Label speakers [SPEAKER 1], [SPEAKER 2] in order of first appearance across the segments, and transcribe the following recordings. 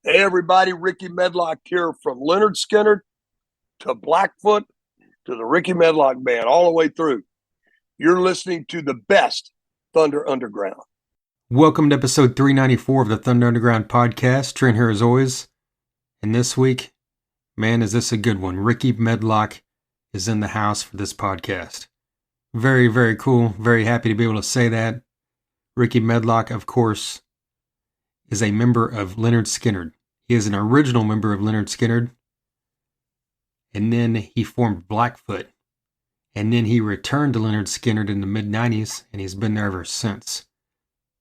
[SPEAKER 1] Hey everybody, Rickey Medlocke here from Lynyrd Skynyrd to Blackfoot to the Rickey Medlocke Band, all the way through. You're listening to the best Thunder Underground.
[SPEAKER 2] Welcome to episode 394 of the Thunder Underground podcast. Trent here as always. And this week, man, is this a good one. Rickey Medlocke is in the house for this podcast. Very, very cool. Very happy to be able to say that. Rickey Medlocke, of course, is a member of Lynyrd Skynyrd. He is an original member of Lynyrd Skynyrd. And then he formed Blackfoot. And then he returned to Lynyrd Skynyrd in the mid-90s, and he's been there ever since.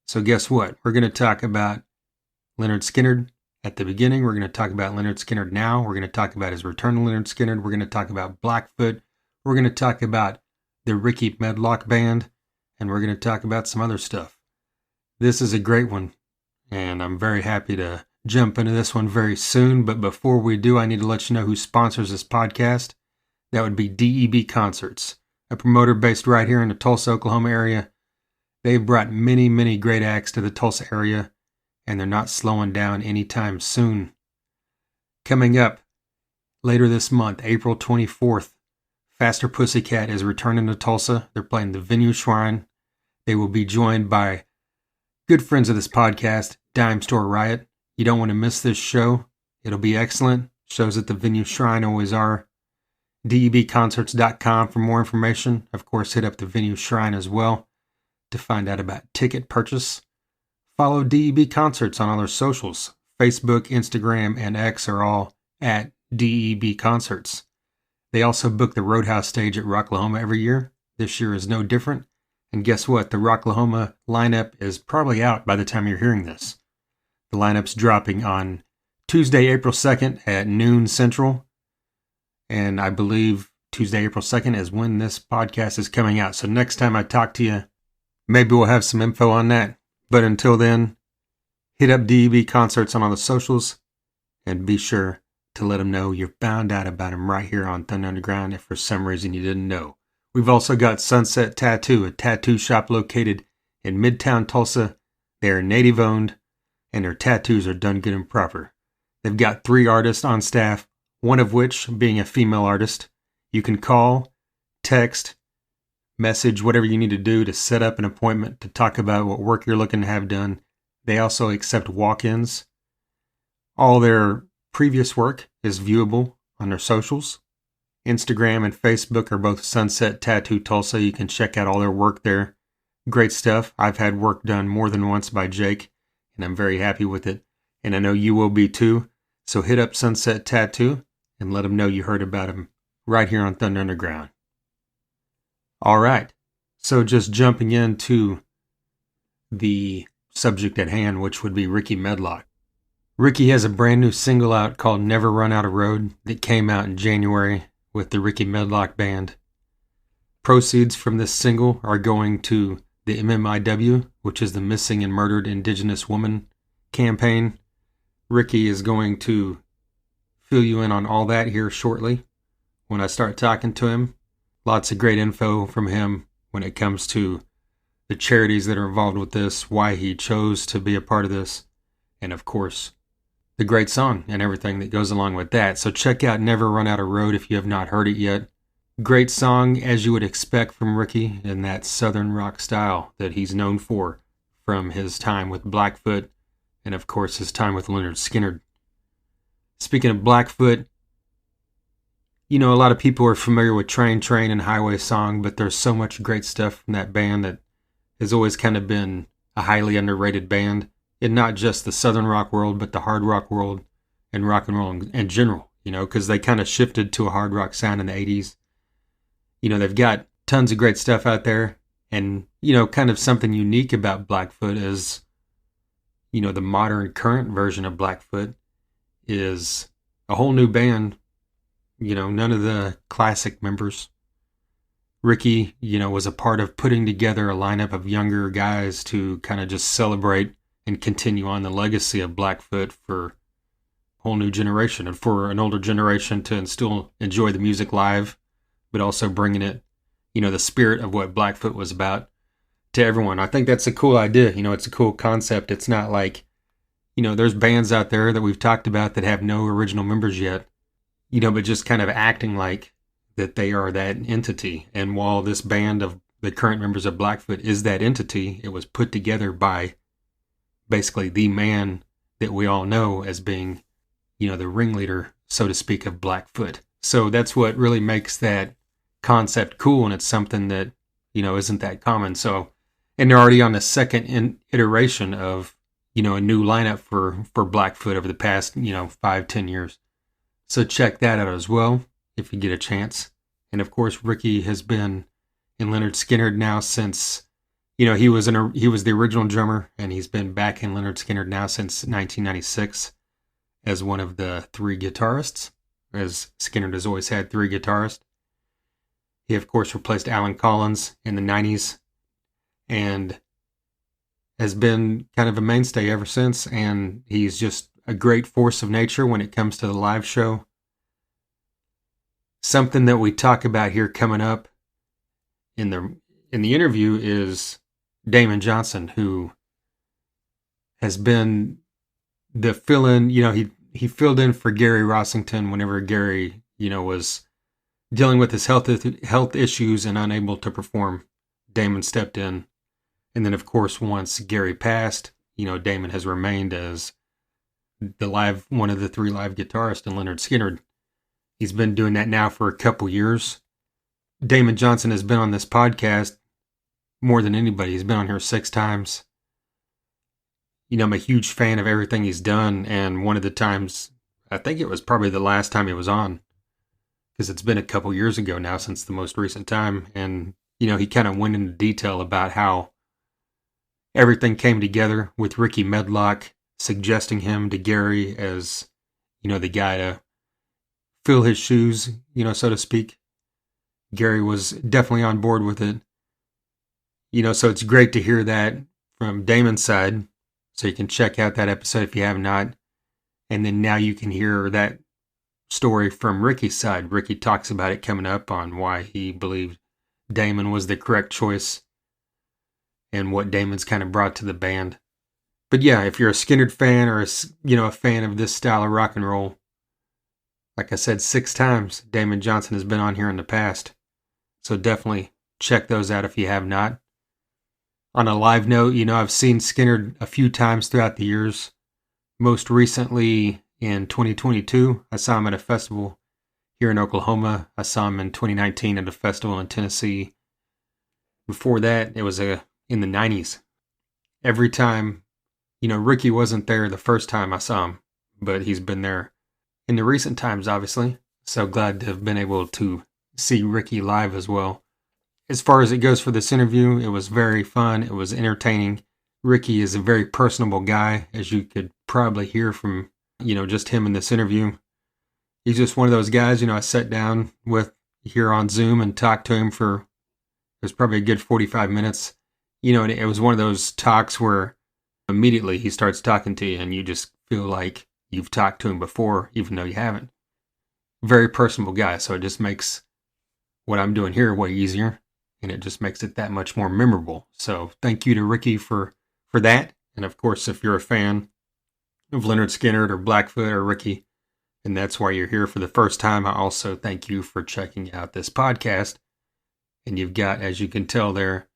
[SPEAKER 2] So guess what? We're going to talk about Lynyrd Skynyrd at the beginning. We're going to talk about Lynyrd Skynyrd now. We're going to talk about his return to Lynyrd Skynyrd. We're going to talk about Blackfoot. We're going to talk about the Rickey Medlocke Band. And we're going to talk about some other stuff. This is a great one. And I'm very happy to jump into this one very soon. But before we do, I need to let you know who sponsors this podcast. That would be DEB Concerts, a promoter based right here in the Tulsa, Oklahoma area. They've brought many, many great acts to the Tulsa area, and they're not slowing down anytime soon. Coming up later this month, April 24th, Faster Pussycat is returning to Tulsa. They're playing the Venue Shrine. They will be joined by good friends of this podcast, Dime Store Riot. You don't want to miss this show. It'll be excellent. Shows at the Venue Shrine always are. DEBconcerts.com for more information. Of course, hit up the Venue Shrine as well to find out about ticket purchase. Follow DEB Concerts on all their socials. Facebook, Instagram, and X are all at DEB Concerts. They also book the Roadhouse stage at Rocklahoma every year. This year is no different. And guess what? The Rocklahoma lineup is probably out by the time you're hearing this. The lineup's dropping on Tuesday, April 2nd at noon Central. And I believe Tuesday, April 2nd is when this podcast is coming out. So next time I talk to you, maybe we'll have some info on that. But until then, hit up DEB Concerts on all the socials and be sure to let them know you found out about them right here on Thunder Underground if for some reason you didn't know. We've also got Sunset Tattoo, a tattoo shop located in Midtown Tulsa. They are native owned and their tattoos are done good and proper. They've got 3 artists on staff, one of which being a female artist. You can call, text, message, whatever you need to do to set up an appointment to talk about what work you're looking to have done. They also accept walk-ins. All their previous work is viewable on their socials. Instagram and Facebook are both Sunset Tattoo Tulsa. You can check out all their work there. Great stuff. I've had work done more than once by Jake, and I'm very happy with it. And I know you will be too. So hit up Sunset Tattoo and let them know you heard about them right here on Thunder Underground. All right, so just jumping into the subject at hand, which would be Rickey Medlocke. Rickey has a brand new single out called Never Run Out of Road that came out in January with the Rickey Medlocke Band. Proceeds from this single are going to the MMIW, which is the Missing and Murdered Indigenous Woman campaign. Rickey is going to fill you in on all that here shortly when I start talking to him. Lots of great info from him when it comes to the charities that are involved with this, why he chose to be a part of this, and of course, the great song and everything that goes along with that. So check out Never Run Out of Road if you have not heard it yet. Great song, as you would expect from Rickey, in that southern rock style that he's known for from his time with Blackfoot and of course his time with Lynyrd Skynyrd. Speaking of Blackfoot, you know, a lot of people are familiar with Train, Train, and Highway Song, but there's so much great stuff from that band that has always kind of been a highly underrated band in not just the southern rock world, but the hard rock world and rock and roll in general, you know, because they kind of shifted to a hard rock sound in the 80s. You know, they've got tons of great stuff out there, and, you know, kind of something unique about Blackfoot is, you know, the modern current version of Blackfoot is a whole new band. You know, none of the classic members. Rickey, you know, was a part of putting together a lineup of younger guys to kind of just celebrate and continue on the legacy of Blackfoot for a whole new generation and for an older generation to still enjoy the music live, but also bringing it, you know, the spirit of what Blackfoot was about to everyone. I think that's a cool idea. You know, it's a cool concept. It's not like, there's bands out there that we've talked about that have no original members yet, but just kind of acting like that they are that entity. And while this band of the current members of Blackfoot is that entity, it was put together by basically the man that we all know as being, the ringleader, so to speak, of Blackfoot. So that's what really makes that concept cool, and it's something that, isn't that common. So, and they're already on the second iteration of, a new lineup for Blackfoot over the past, 5-10 years. So check that out as well, if you get a chance. And of course, Rickey has been in Lynyrd Skynyrd now since, he was the original drummer, and he's been back in Lynyrd Skynyrd now since 1996 as one of the 3 guitarists, as Skynyrd has always had 3 guitarists. He, of course, replaced Alan Collins in the 90s and has been kind of a mainstay ever since, and he's just a great force of nature when it comes to the live show. Something that we talk about here coming up in the interview is Damon Johnson, who has been the fill-in. He filled in for Gary Rossington whenever Gary, was dealing with his health issues and unable to perform. Damon stepped in. And then, of course, once Gary passed, Damon has remained as one of the 3 live guitarists in Lynyrd Skynyrd. He's been doing that now for a couple years. Damon Johnson has been on this podcast more than anybody. He's been on here 6 times. I'm a huge fan of everything he's done, and one of the times, I think it was probably the last time he was on, because it's been a couple years ago now since the most recent time, and, he kind of went into detail about how everything came together with Rickey Medlocke suggesting him to Gary as, the guy to fill his shoes, so to speak. Gary was definitely on board with it. So it's great to hear that from Damon's side. So you can check out that episode if you have not. And then now you can hear that story from Rickey's side. Rickey talks about it coming up on why he believed Damon was the correct choice and what Damon's kind of brought to the band. But yeah, if you're a Skynyrd fan or a fan of this style of rock and roll, like I said 6 times, Damon Johnson has been on here in the past. So definitely check those out if you have not. On a live note, I've seen Skynyrd a few times throughout the years. Most recently in 2022, I saw him at a festival here in Oklahoma. I saw him in 2019 at a festival in Tennessee. Before that, it was in the 90s. Every time, Rickey wasn't there the first time I saw him, but he's been there in the recent times, obviously. So glad to have been able to see Rickey live as well. As far as it goes for this interview, it was very fun. It was entertaining. Rickey is a very personable guy, as you could probably hear from, just him in this interview. He's just one of those guys, I sat down with here on Zoom and talked to him for, it was probably a good 45 minutes. And it was one of those talks where immediately he starts talking to you and you just feel like you've talked to him before, even though you haven't. Very personable guy, so it just makes what I'm doing here way easier. And it just makes it that much more memorable. So thank you to Rickey for that. And of course, if you're a fan of Lynyrd Skynyrd or Blackfoot or Rickey, and that's why you're here for the first time, I also thank you for checking out this podcast. And you've got, as you can tell there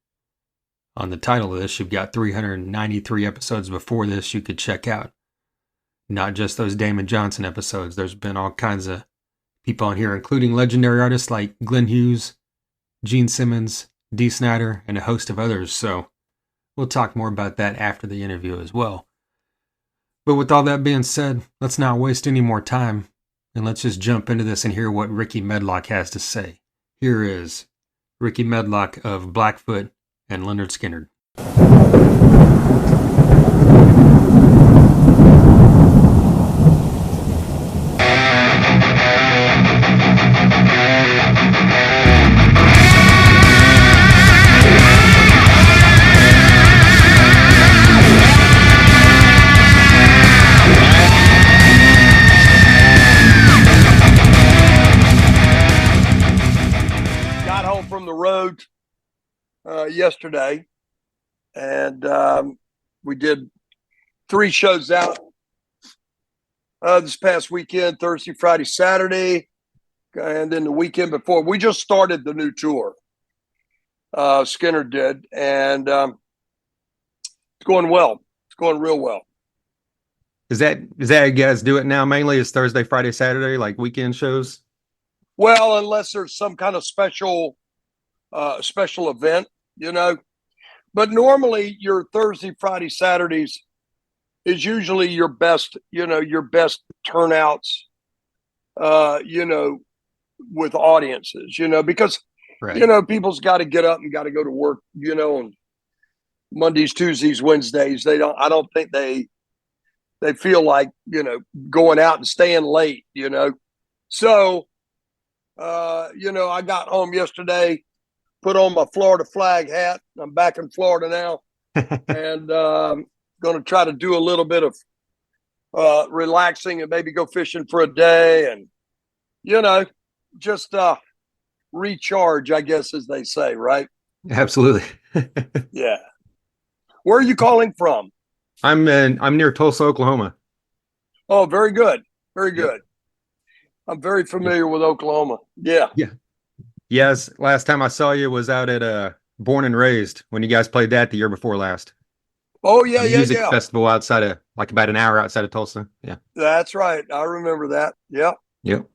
[SPEAKER 2] on the title of this, you've got 393 episodes before this you could check out. Not just those Damon Johnson episodes. There's been all kinds of people on here, including legendary artists like Glenn Hughes, Gene Simmons, Dee Snider, and a host of others. So we'll talk more about that after the interview as well. But with all that being said, let's not waste any more time, and let's just jump into this and hear what Rickey Medlocke has to say. Here is Rickey Medlocke of Blackfoot and Lynyrd Skynyrd.
[SPEAKER 1] Yesterday, and we did 3 shows out This past weekend, Thursday, Friday, Saturday, and then the weekend before. We just started the new tour. Skynyrd did, and it's going well. It's going real well.
[SPEAKER 2] Is that how you guys do it now? Mainly is Thursday, Friday, Saturday, like weekend shows?
[SPEAKER 1] Well, unless there's some kind of special event, you know. But normally, your Thursday, Friday, Saturdays is usually your best, your best turnouts, with audiences, because
[SPEAKER 2] Right.
[SPEAKER 1] people's got to get up and got to go to work, on Mondays, Tuesdays, Wednesdays. I don't think they feel like, going out and staying late, So, I got home yesterday, put on my Florida flag hat. I'm back in Florida now, and going to try to do a little bit of relaxing and maybe go fishing for a day, and just recharge, I guess, as they say, right?
[SPEAKER 2] Absolutely.
[SPEAKER 1] Yeah. Where are you calling from?
[SPEAKER 2] I'm near Tulsa, Oklahoma.
[SPEAKER 1] Oh, very good. Very
[SPEAKER 2] Yep.
[SPEAKER 1] good. I'm very familiar with Oklahoma. Yeah.
[SPEAKER 2] Yeah. Yes. Last time I saw you was out at Born and Raised when you guys played that the year before last.
[SPEAKER 1] Oh,
[SPEAKER 2] A
[SPEAKER 1] yeah, yeah,
[SPEAKER 2] music
[SPEAKER 1] yeah.
[SPEAKER 2] festival outside of like about an hour outside of Tulsa. Yeah.
[SPEAKER 1] That's right. I remember that. Yeah.
[SPEAKER 2] Yep.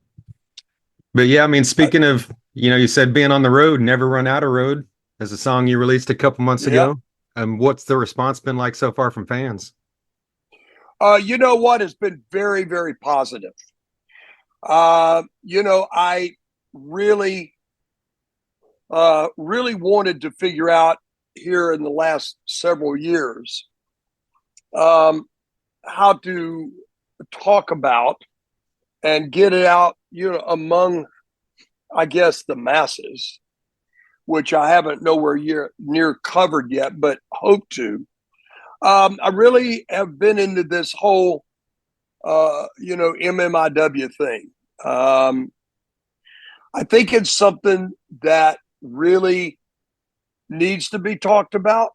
[SPEAKER 2] But yeah, I mean, speaking of, you said being on the road, never run out of road as a song you released a couple months
[SPEAKER 1] Yeah.
[SPEAKER 2] ago. What's the response been like so far from fans?
[SPEAKER 1] You know what? It's been very, very positive. I really, really wanted to figure out here in the last several years how to talk about and get it out, among, I guess, the masses, which I haven't nowhere near covered yet, but hope to. I really have been into this whole, MMIW thing. I think it's something that really needs to be talked about,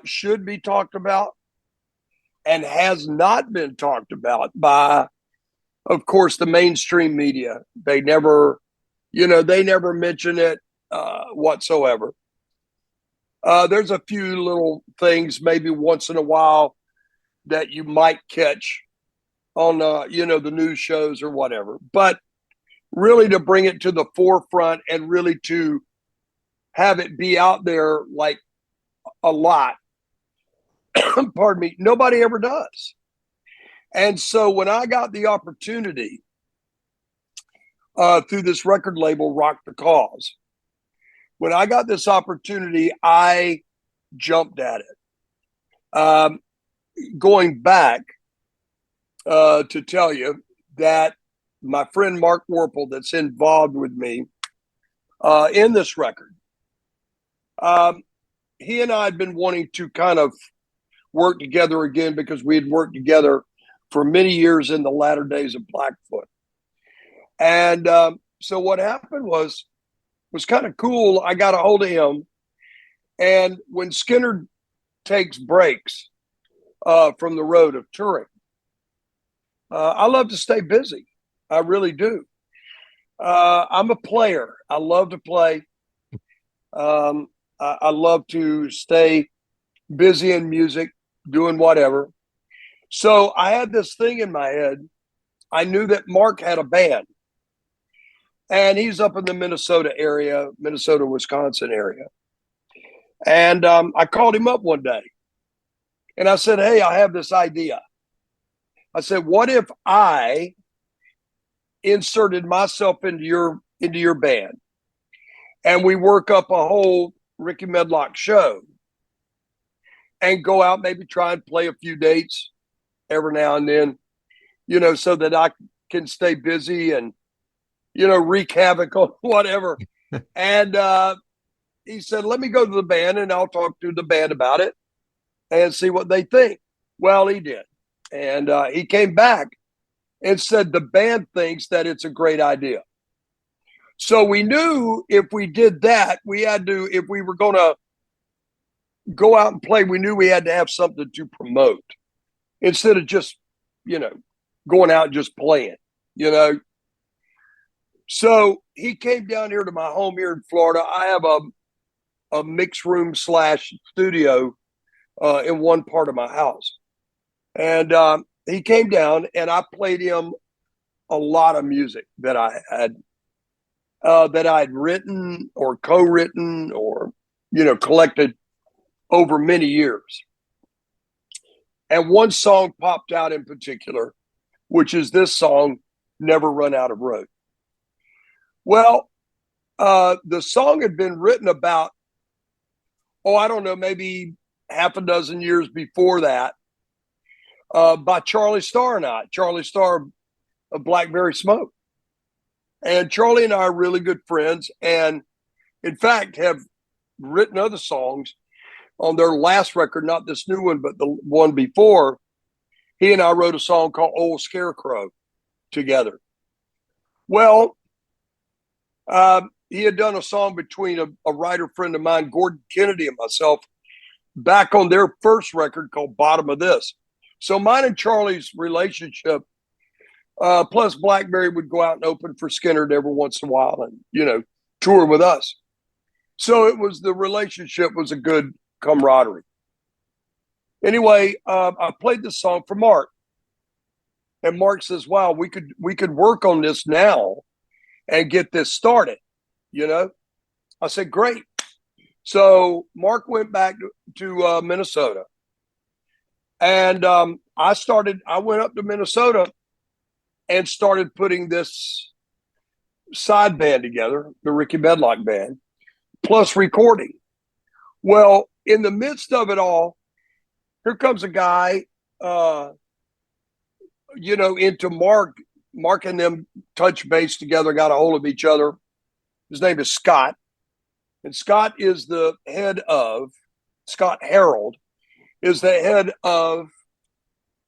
[SPEAKER 1] should be talked about, and has not been talked about by, of course, the mainstream media. They never, they never mention it whatsoever. There's a few little things maybe once in a while that you might catch on, the news shows or whatever. But really to bring it to the forefront and really to have it be out there like a lot, pardon me, nobody ever does. And so when I got the opportunity through this record label, Rock the Cause, when I got this opportunity, I jumped at it. Going back to tell you that my friend Mark Warple, that's involved with me in this record, he and I had been wanting to kind of work together again because we had worked together for many years in the latter days of Blackfoot. And so what happened was kind of cool. I got a hold of him, and when Skynyrd takes breaks from the road of touring, I love to stay busy. I really do. I'm a player. I love to play. I love to stay busy in music, doing whatever. So I had this thing in my head. I knew that Mark had a band, and he's up in the Minnesota area, Minnesota, Wisconsin area. And I called him up one day, and I said, "Hey, I have this idea." I said, "What if I inserted myself into your band, and we work up a whole Rickey Medlocke show, and go out, maybe try and play a few dates every now and then, so that I can stay busy and, wreak havoc on whatever." And he said, "Let me go to the band and I'll talk to the band about it and see what they think." Well, he did. And he came back and said the band thinks that it's a great idea. So we knew if we did that, we had to, if we were going to go out and play, we knew we had to have something to promote instead of just, going out and just playing, you know. So he came down here to my home here in Florida. I have a mix room / studio in one part of my house. And he came down and I played him a lot of music that I had written or co-written or, collected over many years. And one song popped out in particular, which is this song, Never Run Out of Road. Well, the song had been written about, I don't know, maybe half a dozen years before that, by Charlie Starr and I. Charlie Starr of Blackberry Smoke. And Charlie and I are really good friends, and in fact have written other songs on their last record, not this new one, but the one before. He and I wrote a song called Old Scarecrow together. Well, he had done a song between a writer friend of mine, Gordon Kennedy, and myself back on their first record called Bottom of This. So mine and Charlie's relationship, plus Blackberry would go out and open for Skynyrd every once in a while and, tour with us. So the relationship was a good camaraderie. Anyway, I played this song for Mark. And Mark says, wow, we could work on this now and get this started, I said, great. So Mark went back to Minnesota. And I went up to Minnesota and started putting this side band together, the Rickey Medlocke band, plus recording. Well, in the midst of it all, here comes a guy, into Mark. Mark and them touch base together, got a hold of each other. His name is Scott. And Scott is the head of, Scott Harold is the head of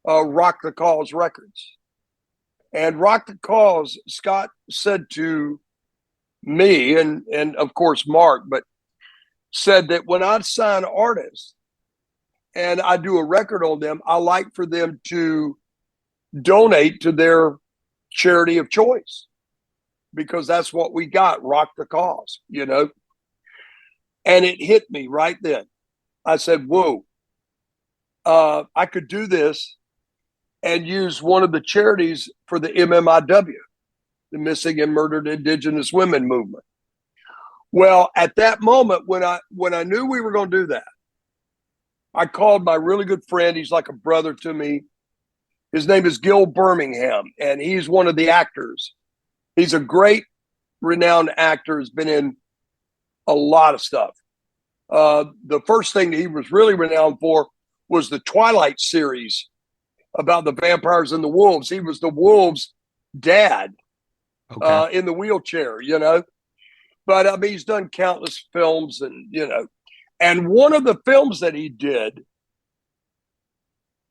[SPEAKER 1] Rock the Cause Records. And Rock the Cause, Scott said to me, and of course Mark, but said that when I sign artists and I do a record on them, I like for them to donate to their charity of choice, because that's what we got, Rock the Cause, And it hit me right then. I said, whoa, I could do this and use one of the charities for the MMIW, the Missing and Murdered Indigenous Women Movement. Well, at that moment, when I knew we were going to do that, I called my really good friend. He's like a brother to me. His name is Gil Birmingham, and he's one of the actors. He's a great, renowned actor, has been in a lot of stuff. The first thing that he was really renowned for was the Twilight series about the vampires and the wolves. He was the wolves' dad, in the wheelchair, But I mean, he's done countless films, and and one of the films that he did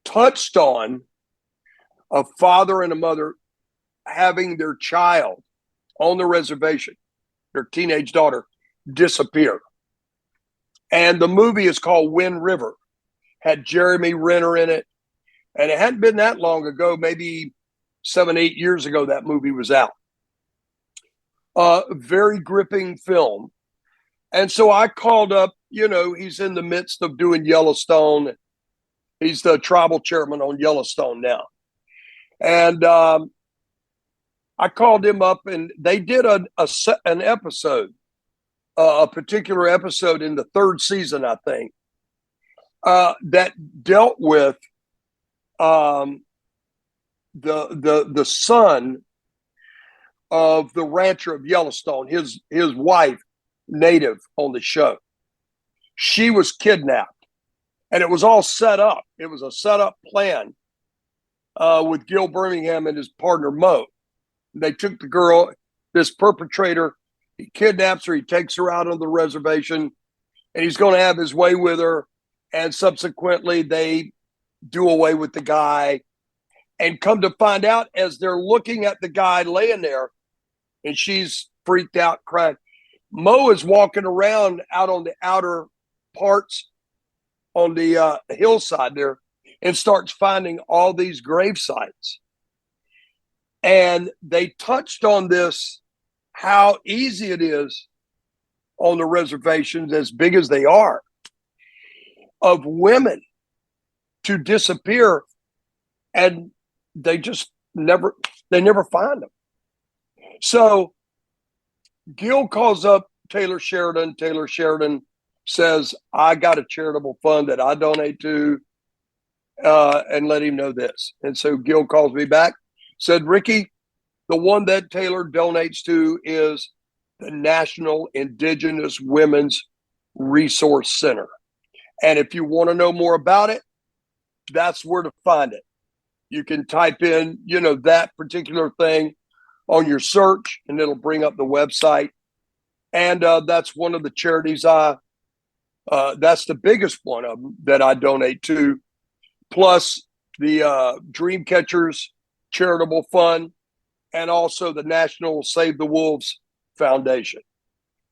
[SPEAKER 1] touched on a father and a mother having their child on the reservation, their teenage daughter, disappear. And the movie is called Wind River. Had Jeremy Renner in it. And it hadn't been that long ago, maybe 7-8 years ago, that movie was out. Very gripping film. And so I called up, he's in the midst of doing Yellowstone. He's the tribal chairman on Yellowstone now. And I called him up, and they did an episode, a particular episode in the third season, I think, that dealt with the son of the rancher of Yellowstone, his wife, native on the show. She was kidnapped, and it was all set up. It was a set up plan with Gil Birmingham and his partner Mo. They took the girl, this perpetrator, he kidnaps her, he takes her out on the reservation, and he's going to have his way with her. And subsequently, they do away with the guy, and come to find out, as they're looking at the guy laying there, and she's freaked out, crying, Mo is walking around out on the outer parts on the hillside there, and starts finding all these grave sites. And they touched on this, how easy it is on the reservations, as big as they are, of women to disappear, and they just never find them. So Gil calls up Taylor Sheridan. Taylor Sheridan says, I got a charitable fund that I donate to, and let him know this. And so Gil calls me back, said, Rickey, the one that Taylor donates to is the National Indigenous Women's Resource Center. And if you want to know more about it, that's where to find it. You can type in, that particular thing on your search, and it'll bring up the website. And that's one of the charities that's the biggest one of them that I donate to, plus the Dream Catchers Charitable Fund, and also the National Save the Wolves Foundation.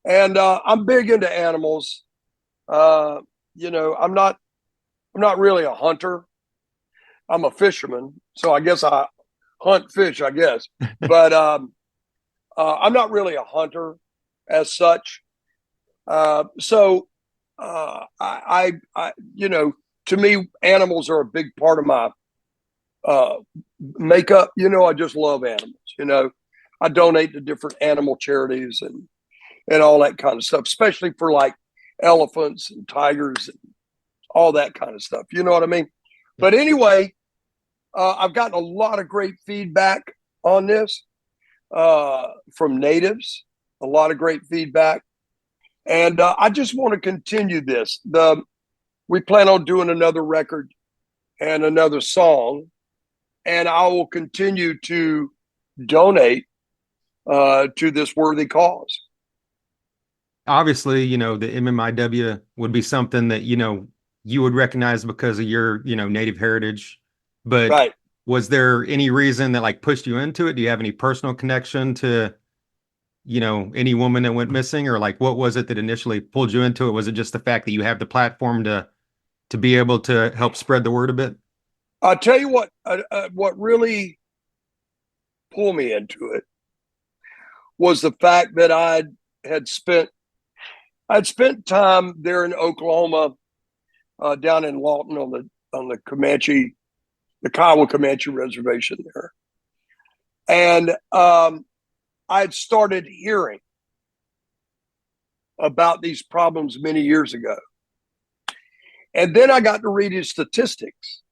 [SPEAKER 1] And I'm big into animals. I'm not really a hunter. I'm a fisherman, so I guess I hunt fish, I guess. But I'm not really a hunter as such. So I to me, animals are a big part of my makeup. I just love animals. I donate to different animal charities and all that kind of stuff, especially for like elephants and tigers and all that kind of stuff. You know what I mean? But anyway, I've gotten a lot of great feedback on this from natives, a lot of great feedback. And I just want to continue this. We plan on doing another record and another song, and I will continue to donate to this worthy cause.
[SPEAKER 2] Obviously, the MMIW would be something that, you would recognize because of your, native heritage. But
[SPEAKER 1] right.
[SPEAKER 2] Was there any reason that like pushed you into it? Do you have any personal connection to, any woman that went missing, or like what was it that initially pulled you into it? Was it just the fact that you have the platform to be able to help spread the word a bit?
[SPEAKER 1] I'll tell you what really pulled me into it was the fact that I'd spent time there in Oklahoma, down in Lawton on the Comanche, the Kiowa Comanche reservation there. And I'd started hearing about these problems many years ago. And then I got to reading statistics.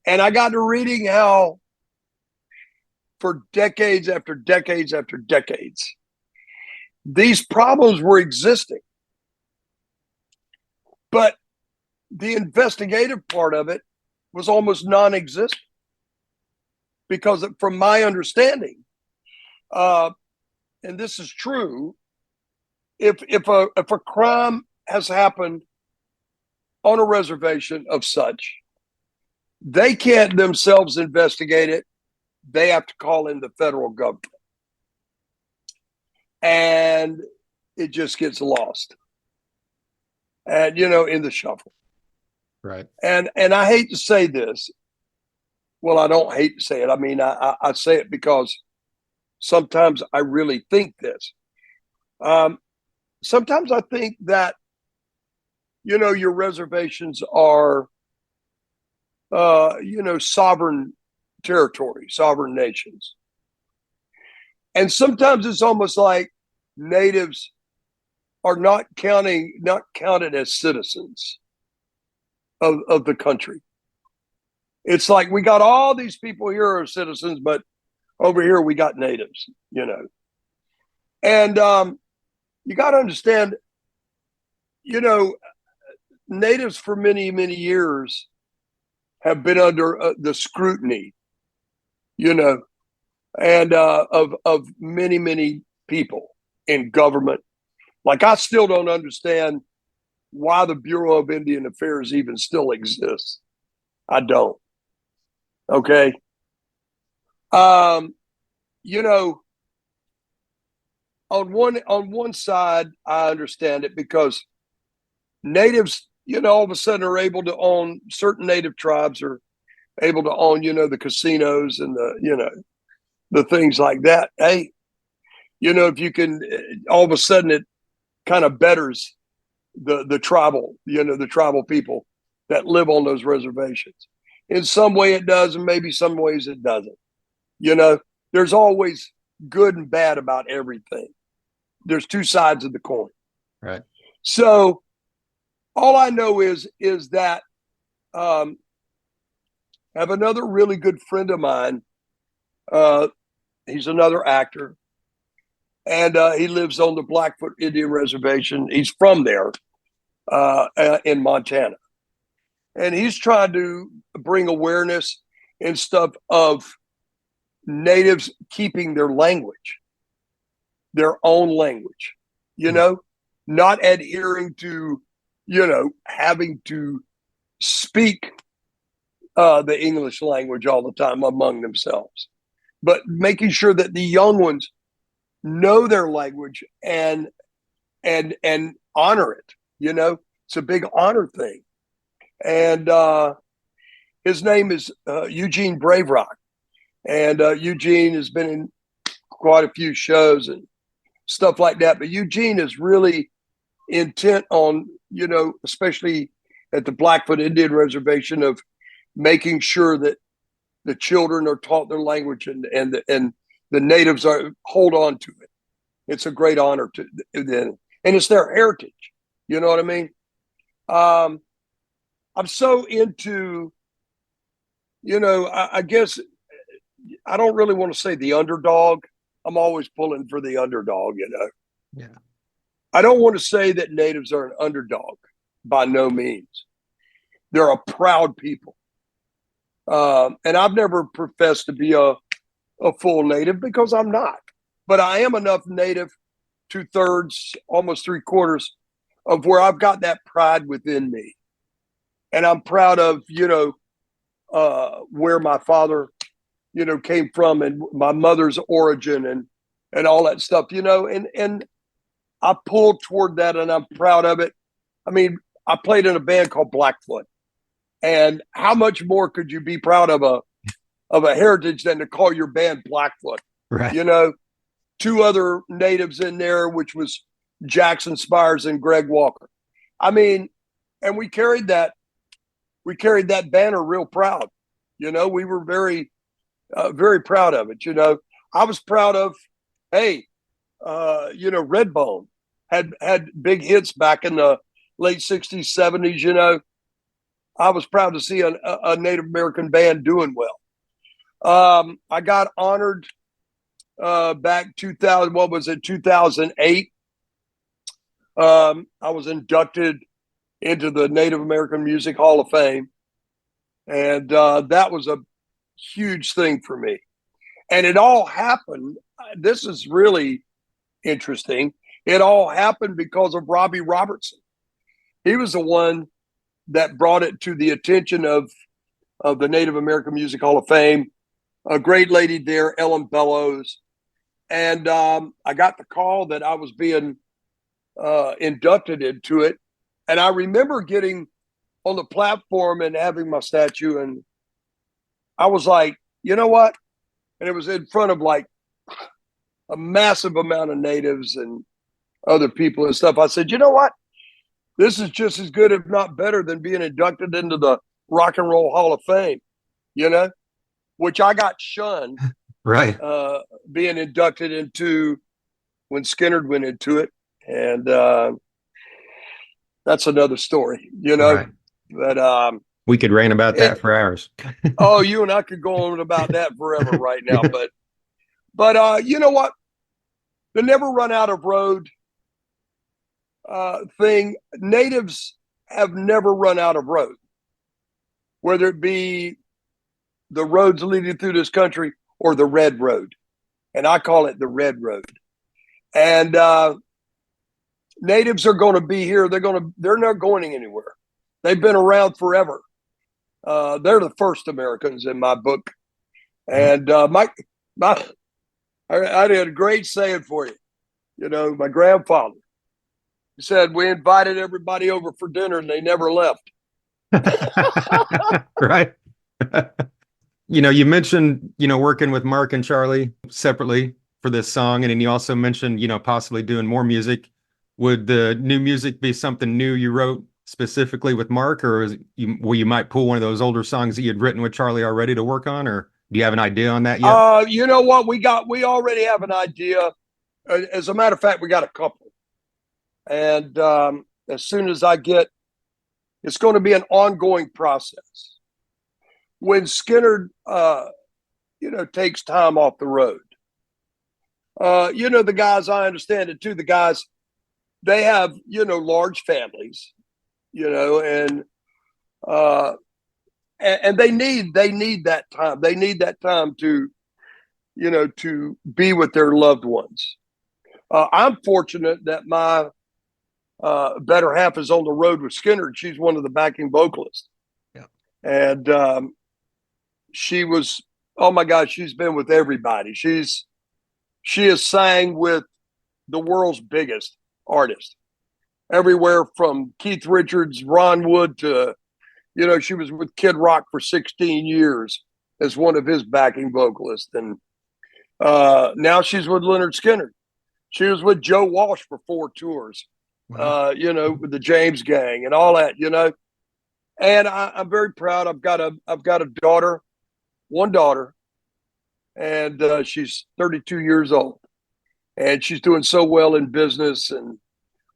[SPEAKER 1] And I got to reading how for decades after decades after decades, these problems were existing. But the investigative part of it was almost non-existent. Because from my understanding, and this is true, if a crime has happened on a reservation of such, they can't themselves investigate it. They have to call in the federal government. And it just gets lost. And, in the shuffle.
[SPEAKER 2] Right.
[SPEAKER 1] And I hate to say this. Well, I don't hate to say it. I mean, I say it because sometimes I really think this. Sometimes I think that, your reservations are, sovereign territory, sovereign nations. And sometimes it's almost like natives are not counted as citizens of the country. It's like we got all these people here are citizens, but over here we got natives, And you got to understand, natives for many, many years have been under the scrutiny, and of many, many people in government. Like, I still don't understand why the Bureau of Indian Affairs even still exists. I don't. Okay. On one side, I understand it because natives, all of a sudden are able to own, certain native tribes are able to own, the casinos and the things like that. Hey, if you can, all of a sudden it kind of betters the tribal, the tribal people that live on those reservations. In some way it does, and maybe some ways it doesn't. There's always good and bad about everything. There's two sides of the coin.
[SPEAKER 2] Right.
[SPEAKER 1] So all I know is that I have another really good friend of mine. He's another actor, and he lives on the Blackfoot Indian Reservation. He's from there in Montana. And he's trying to bring awareness and stuff of natives keeping their language, their own language, not adhering to, having to speak the English language all the time among themselves, but making sure that the young ones know their language and honor it. It's a big honor thing. And his name is Eugene Braverock. And Eugene has been in quite a few shows and stuff like that. But Eugene is really intent on, especially at the Blackfoot Indian Reservation, of making sure that the children are taught their language and the natives hold on to it. It's a great honor to them. And it's their heritage. You know what I mean? I'm so into, I guess I don't really want to say the underdog. I'm always pulling for the underdog,
[SPEAKER 2] Yeah.
[SPEAKER 1] I don't want to say that natives are an underdog, by no means. They're a proud people. And I've never professed to be a full native, because I'm not. But I am enough native, 2/3, almost 3/4, of where I've got that pride within me. And I'm proud of, where my father, came from, and my mother's origin and all that stuff, and I pulled toward that, and I'm proud of it. I mean, I played in a band called Blackfoot, and how much more could you be proud of a heritage than to call your band Blackfoot?
[SPEAKER 2] Right.
[SPEAKER 1] Two other natives in there, which was Jackson Spires and Greg Walker. I mean, and we carried that banner real proud. We were very, very proud of it. I was proud of, hey, Redbone had big hits back in the late 60s, 70s. I was proud to see a Native American band doing well. I got honored back 2000. What was it? 2008. I was inducted into the Native American Music Hall of Fame, and that was a huge thing for me. And it all happened. This is really interesting. It all happened because of Robbie Robertson. He was the one that brought it to the attention of the Native American Music Hall of Fame. A great lady there, Ellen Bellows. And I got the call that I was being inducted into it. And I remember getting on the platform and having my statue. And I was like, you know what? And it was in front of like a massive amount of natives and other people and stuff. I said, you know what? This is just as good, if not better, than being inducted into the Rock and Roll Hall of Fame, which I got shunned.
[SPEAKER 2] Right.
[SPEAKER 1] Being inducted into when Skynyrd went into it. And that's another story,
[SPEAKER 2] Right.
[SPEAKER 1] But
[SPEAKER 2] We could rant about that for hours.
[SPEAKER 1] Oh, you and I could go on about that forever right now. But you know what? The never run out of road thing. Natives have never run out of road, whether it be the roads leading through this country or the red road. And I call it the red road. And natives are going to be here. They're not going anywhere. They've been around forever. They're the first Americans in my book. And I had a great saying for you. My grandfather, He said, we invited everybody over for dinner and they never left.
[SPEAKER 2] Right. You mentioned, working with Mark and Charlie separately for this song. And then you also mentioned, possibly doing more music. Would the new music be something new you wrote specifically with Mark, or you might pull one of those older songs that you had written with Charlie already to work on, or do you have an idea on that yet?
[SPEAKER 1] You know what? We already have an idea. As a matter of fact, we got a couple. And as soon as it's going to be an ongoing process. When Skynyrd, takes time off the road, the guys, I understand it too. The guys, they have, large families, and they need that time. They need that time to, to be with their loved ones. I'm fortunate that my better half is on the road with Skynyrd. She's one of the backing vocalists.
[SPEAKER 2] Yeah.
[SPEAKER 1] And she was, oh my God, she's been with everybody. She has sang with the world's biggest artists, everywhere from Keith Richards, Ron Wood to, she was with Kid Rock for 16 years as one of his backing vocalists. And now she's with Lynyrd Skynyrd. She was with Joe Walsh for 4 tours.
[SPEAKER 2] Wow.
[SPEAKER 1] With the James Gang and all that, And I'm very proud. I've got a daughter, one daughter, and she's 32 years old, and she's doing so well in business and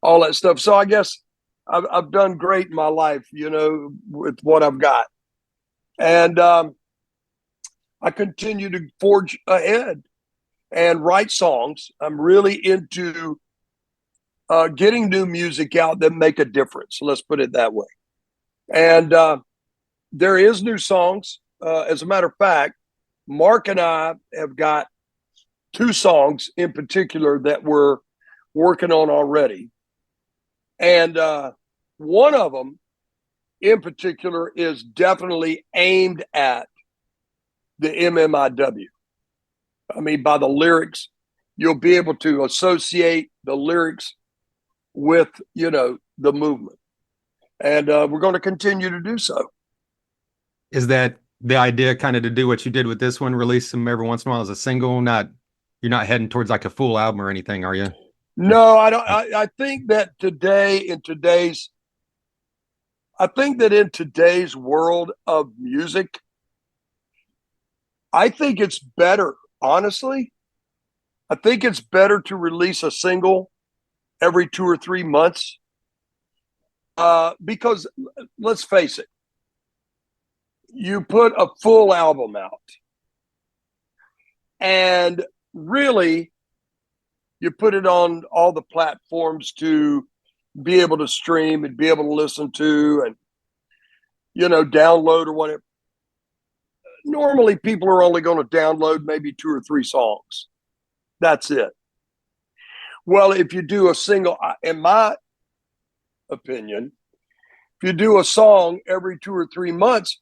[SPEAKER 1] all that stuff. So I guess I've done great in my life, with what I've got, and I continue to forge ahead and write songs. I'm really into getting new music out that make a difference. Let's put it that way. And there is new songs. As a matter of fact, Mark and I have got 2 songs in particular that we're working on already. And one of them in particular is definitely aimed at the MMIW. I mean, by the lyrics, you'll be able to associate the lyrics with, the movement. And we're going to continue to do so.
[SPEAKER 2] Is that the idea, kind of to do what you did with this one, release them every once in a while as a single? You're not heading towards like a full album or anything, are you?
[SPEAKER 1] No, I don't. I think that in today's world of music, I think it's better, honestly. I think it's better to release a single every 2 or 3 months. Because let's face it, you put a full album out and really you put it on all the platforms to be able to stream and be able to listen to and, download or whatever. Normally people are only going to download maybe 2 or 3 songs. That's it. Well, if you do a single, in my opinion, if you do a song every 2 or 3 months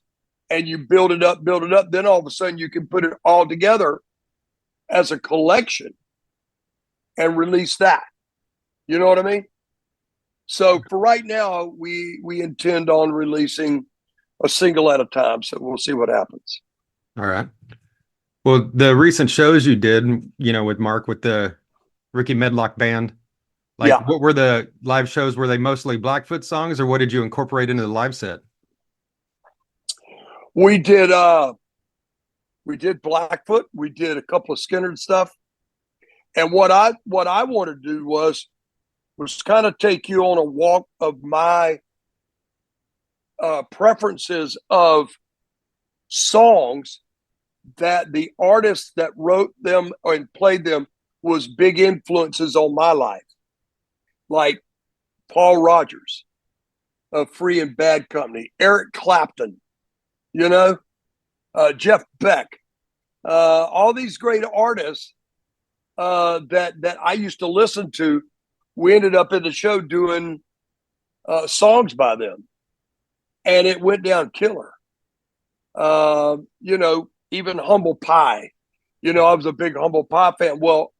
[SPEAKER 1] and you build it up, then all of a sudden you can put it all together as a collection and release that. You know what I mean? So for right now, we intend on releasing a single at a time. So we'll see what happens.
[SPEAKER 2] All right. Well, the recent shows you did, with Mark, with the Rickey Medlocke band, what were the live shows? Were they mostly Blackfoot songs, or what did you incorporate into the live set?
[SPEAKER 1] We did Blackfoot. We did a couple of Skynyrd stuff. And what I wanted to do was kind of take you on a walk of my preferences of songs that the artists that wrote them and played them was big influences on my life. Like Paul Rogers of Free and Bad Company, Eric Clapton, Jeff Beck, all these great artists that I used to listen to. We ended up in the show doing songs by them, and it went down killer. Even Humble Pie. I was a big Humble Pie fan. Well,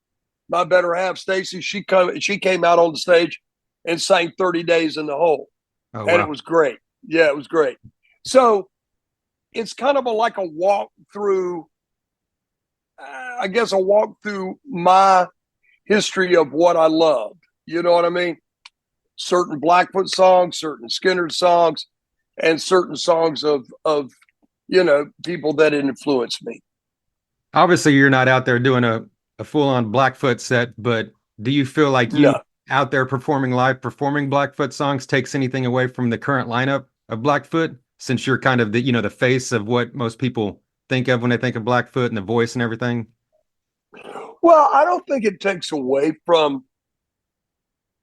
[SPEAKER 1] my better half, Stacy, she came out on the stage and sang 30 Days in the Hole.
[SPEAKER 2] Oh,
[SPEAKER 1] And it
[SPEAKER 2] wow.
[SPEAKER 1] was great. Yeah, it was great. So it's kind of like a walk through, I guess, a walk through my history of what I loved. You know what I mean? Certain Blackfoot songs, certain Skynyrd songs, and certain songs of people that influenced me.
[SPEAKER 2] Obviously, you're not out there doing a full on Blackfoot set, but do you feel like you
[SPEAKER 1] No.
[SPEAKER 2] out there performing live, performing Blackfoot songs takes anything away from the current lineup of Blackfoot? Since you're kind of the face of what most people think of when they think of Blackfoot and the voice and everything.
[SPEAKER 1] Well, I don't think it takes away from,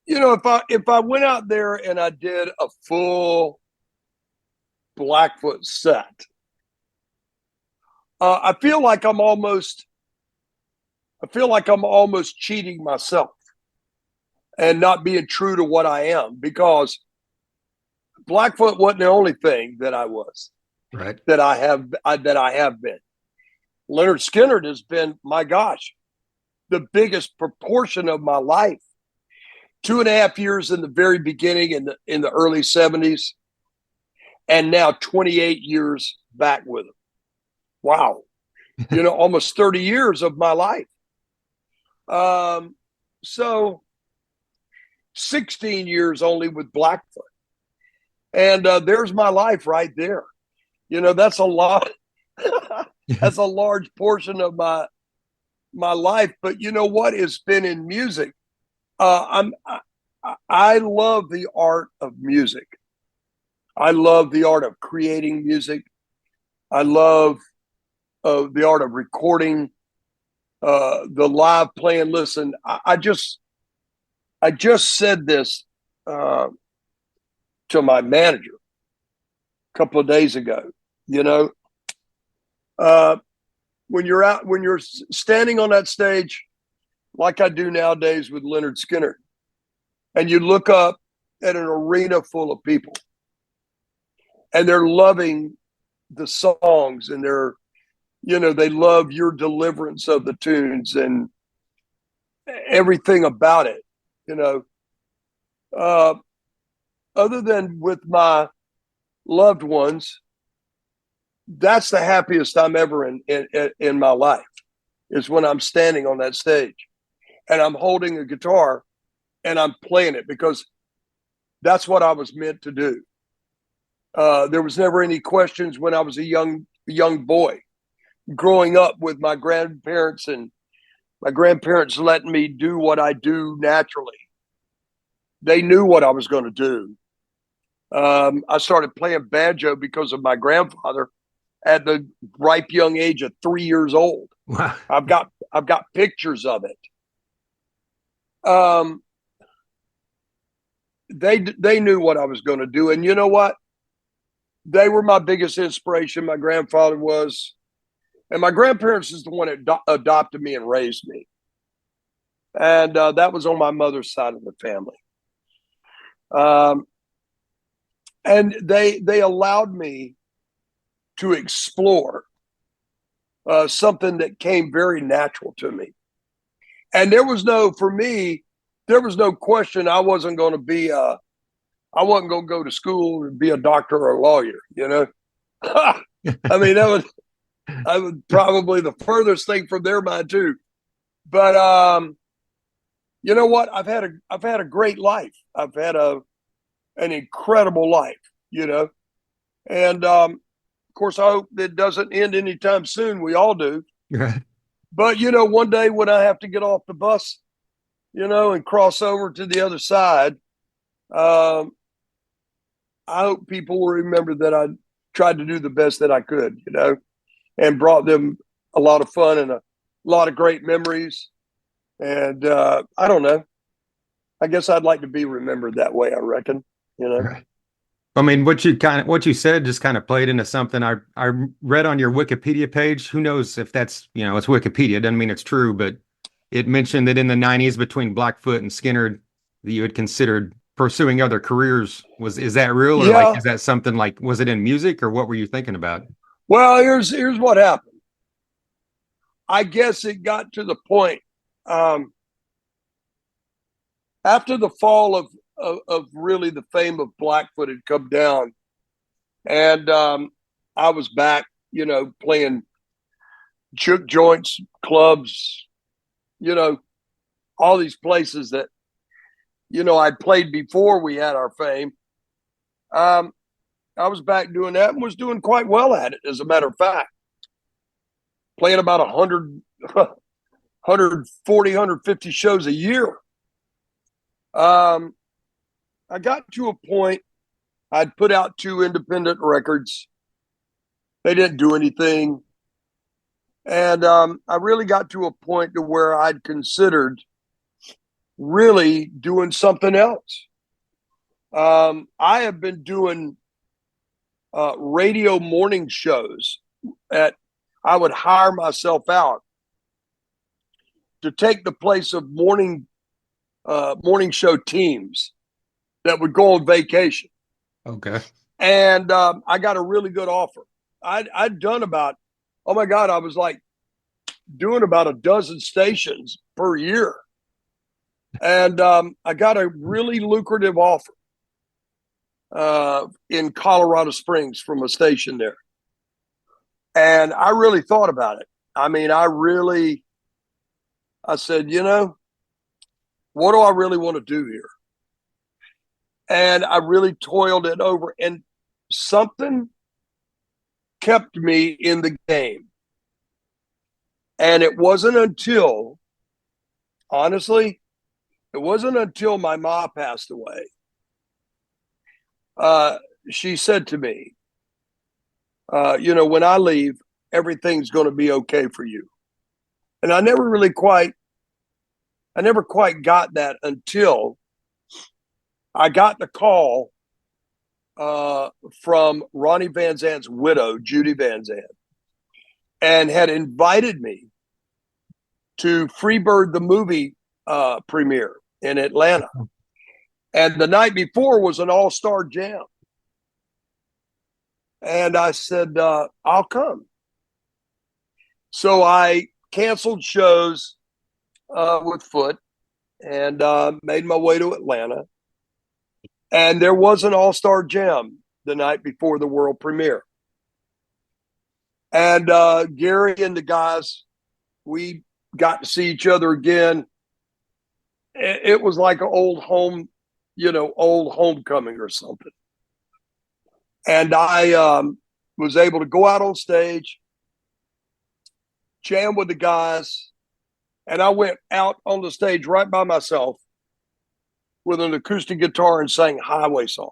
[SPEAKER 1] if I went out there and I did a full Blackfoot set, I feel like I'm almost cheating myself and not being true to what I am, because Blackfoot wasn't the only thing that I was,
[SPEAKER 2] Right.
[SPEAKER 1] that I have been. Lynyrd Skynyrd has been, my gosh, the biggest proportion of my life. 2.5 years in the very beginning, in the early 70s, and now 28 years back with him. Wow. Almost 30 years of my life. So 16 years only with Blackfoot. And there's my life right there. That's a lot. That's a large portion of my life. But you know what? It's been in music. I love the art of music. I love the art of creating music. I love the art of recording, the live playing. Listen, I just said this to my manager a couple of days ago. When you're standing on that stage, like I do nowadays with Lynyrd Skynyrd, and you look up at an arena full of people, and they're loving the songs, and they love your deliverance of the tunes and everything about it. Other than with my loved ones, that's the happiest I'm ever in my life, is when I'm standing on that stage and I'm holding a guitar and I'm playing it, because that's what I was meant to do. There was never any questions when I was a young boy, growing up with my grandparents, and my grandparents letting me do what I do naturally. They knew what I was going to do. I started playing banjo because of my grandfather at the ripe young age of 3 years old.
[SPEAKER 2] Wow.
[SPEAKER 1] I've got pictures of it. They knew what I was going to do, and you know what? They were my biggest inspiration. My grandfather was, and my grandparents is the one that adopted me and raised me, and that was on my mother's side of the family. And they allowed me to explore something that came very natural to me. And for me, there was no question I wasn't going to go to school and be a doctor or a lawyer, I mean, that was probably the furthest thing from their mind too. But you know what? I've had a great life. I've had an incredible life, and of course, I hope it doesn't end anytime soon. We all do.
[SPEAKER 2] Right.
[SPEAKER 1] But one day when I have to get off the bus, and cross over to the other side, I hope people will remember that I tried to do the best that I could, and brought them a lot of fun and a lot of great memories. And I don't know. I guess I'd like to be remembered that way, I reckon,
[SPEAKER 2] Right. I mean, what you said just kind of played into something I read on your Wikipedia page. Who knows if that's, it's Wikipedia. It doesn't mean it's true, but it mentioned that in the 90s between Blackfoot and Skynyrd that you had considered pursuing other careers. Is that real, or
[SPEAKER 1] Yeah.
[SPEAKER 2] is that something was it in music, or what were you thinking about?
[SPEAKER 1] Well, here's what happened. I guess it got to the point after the fall of really the fame of Blackfoot had come down, and I was back, playing juke joints, clubs, you know, all these places that I'd played before we had our fame. Um, I was back doing that and was doing quite well at it, as a matter of fact, playing about 100, 140, 150 shows a year. I got to a point, I'd put out 2 independent records. They didn't do anything. And I really got to a point to where I'd considered really doing something else. I have been doing radio morning shows I would hire myself out to take the place of morning show teams that would go on vacation.
[SPEAKER 2] Okay.
[SPEAKER 1] And I got a really good offer. I'd done about, oh my God, I was like doing about a dozen stations per year. And I got a really lucrative offer in Colorado Springs from a station there. And I really thought about it. I mean, I said, what do I really want to do here? And I really toiled it over, and something kept me in the game. And it wasn't until, honestly, my mom passed away. She said to me, when I leave, everything's going to be okay for you. And I never quite got that until I got the call from Ronnie Van Zant's widow, Judy Van Zant, and had invited me to Freebird the movie premiere in Atlanta. And the night before was an all-star jam. And I said, I'll come. So I canceled shows with Foot and made my way to Atlanta. And there was an all-star jam the night before the world premiere. And Gary and the guys, we got to see each other again. It was like an old homecoming or something. And I was able to go out on stage, jam with the guys, and I went out on the stage right by myself with an acoustic guitar and sang Highway Song.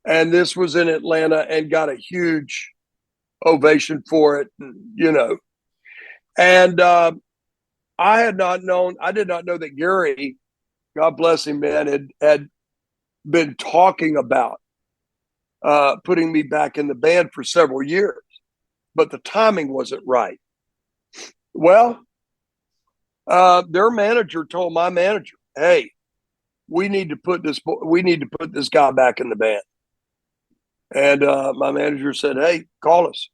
[SPEAKER 1] And this was in Atlanta, and got a huge ovation for it, And I did not know that Gary, God bless him, man, had been talking about putting me back in the band for several years, but the timing wasn't right. Well, their manager told my manager, "Hey, we need to put this guy back in the band." And my manager said, "Hey, call us."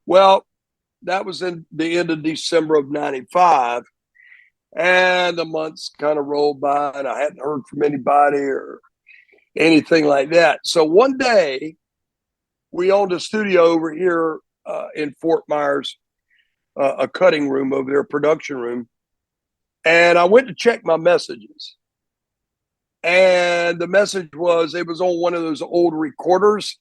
[SPEAKER 1] Well, that was in the end of December of '95, and the months kind of rolled by, and I hadn't heard from anybody or anything like that. So one day, we owned a studio over here in Fort Myers, a cutting room over there, a production room. And I went to check my messages. And the message it was on one of those old recorders,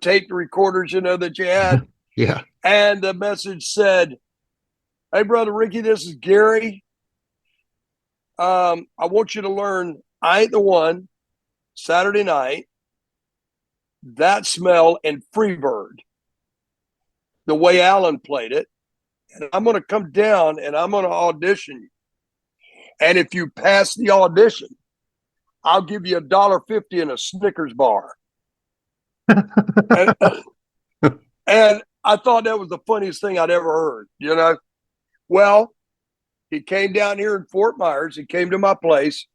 [SPEAKER 1] tape recorders, that you had.
[SPEAKER 2] Yeah.
[SPEAKER 1] And the message said, "Hey, brother Rickey, this is Gary. I want you to learn I Ain't the One, Saturday Night, That Smell, and Freebird, the way Alan played it. And I'm going to come down and I'm going to audition you. And if you pass the audition, I'll give you $1.50 and a Snickers bar." and I thought that was the funniest thing I'd ever heard, Well, he came down here in Fort Myers. He came to my place,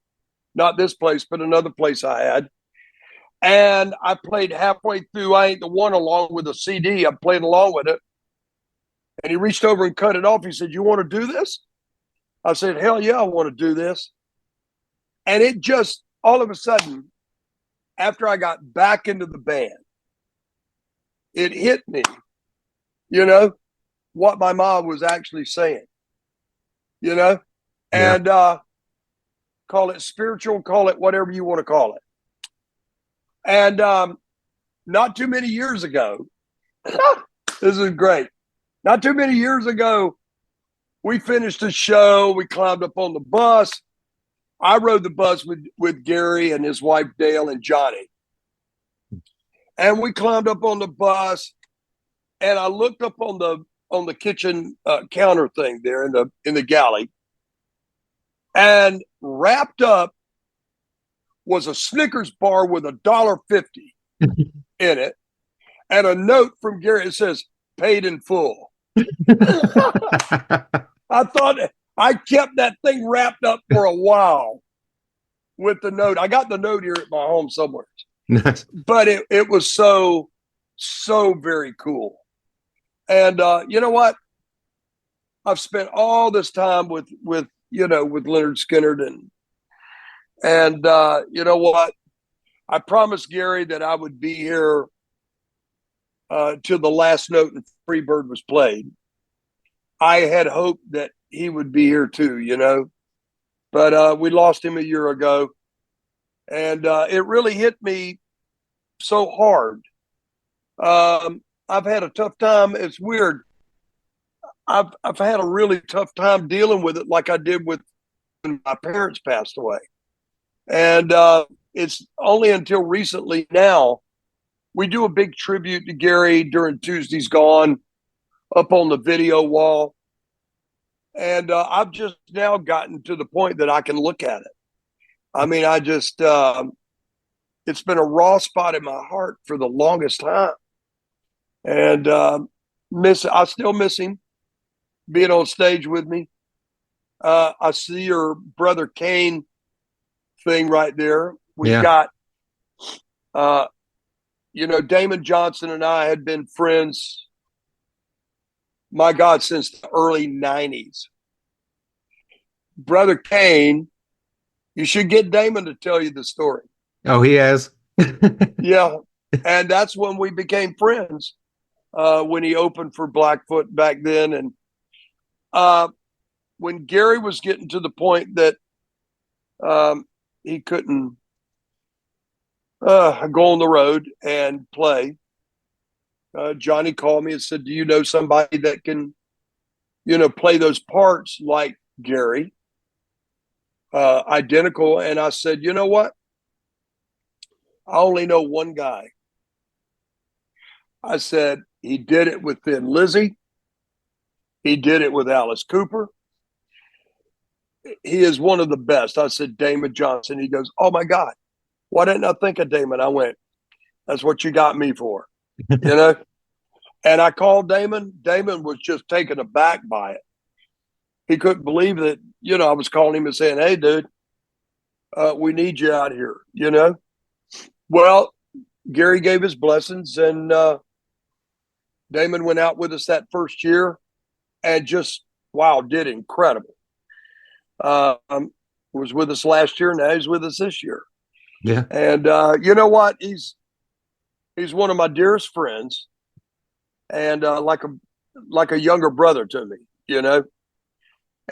[SPEAKER 1] not this place, but another place I had. And I played halfway through I Ain't the One along with a CD. I played along with it. And he reached over and cut it off. He said, "You want to do this?" I said, "Hell yeah, I want to do this." And it just, all of a sudden, after I got back into the band, it hit me, what my mom was actually saying,
[SPEAKER 2] Yeah.
[SPEAKER 1] and call it spiritual, call it whatever you want to call it. And not too many years ago, this is great. Not too many years ago, we finished the show. We climbed up on the bus. I rode the bus with Gary and his wife Dale and Johnny. And we climbed up on the bus, and I looked up on the kitchen counter thing there in the galley, and wrapped up was a Snickers bar with $1.50 in it, and a note from Gary. It says paid in full. I thought I kept that thing wrapped up for a while with the note. I got the note here at my home somewhere.
[SPEAKER 2] Nice.
[SPEAKER 1] But it was so very cool. And you know what? I've spent all this time with Lynyrd Skynyrd, and you know what? I promised Gary that I would be here till the last note and Freebird was played. I had hoped that he would be here too, but we lost him a year ago, and it really hit me so hard. I've had a tough time. It's weird. I've had a really tough time dealing with it, like I did with when my parents passed away, and it's only until recently now we do a big tribute to Gary during Tuesday's Gone up on the video wall, and I've just now gotten to the point that I can look at it. I mean, I just it's been a raw spot in my heart for the longest time, and I still miss him being on stage with me. I see your brother Kane thing right there. We've got, Damon Johnson and I had been friends, my God, since the early 90s. Brother Kane, you should get Damon to tell you the story.
[SPEAKER 2] Oh, he has?
[SPEAKER 1] Yeah. And that's when we became friends, when he opened for Blackfoot back then. And when Gary was getting to the point that he couldn't go on the road and play, Johnny called me and said, do you know somebody that can, play those parts like Gary, identical? And I said, you know what? I only know one guy. I said, he did it with Thin Lizzy. He did it with Alice Cooper. He is one of the best. I said, Damon Johnson. He goes, oh my God, why didn't I think of Damon? I went, that's what you got me for, And I called Damon. Damon was just taken aback by it. He couldn't believe that, I was calling him and saying, hey, dude, we need you out here, Well, Gary gave his blessings, and Damon went out with us that first year and just, wow, did incredible. Was with us last year. Now he's with us this year.
[SPEAKER 2] Yeah.
[SPEAKER 1] And you know what? He's one of my dearest friends, and like a younger brother to me,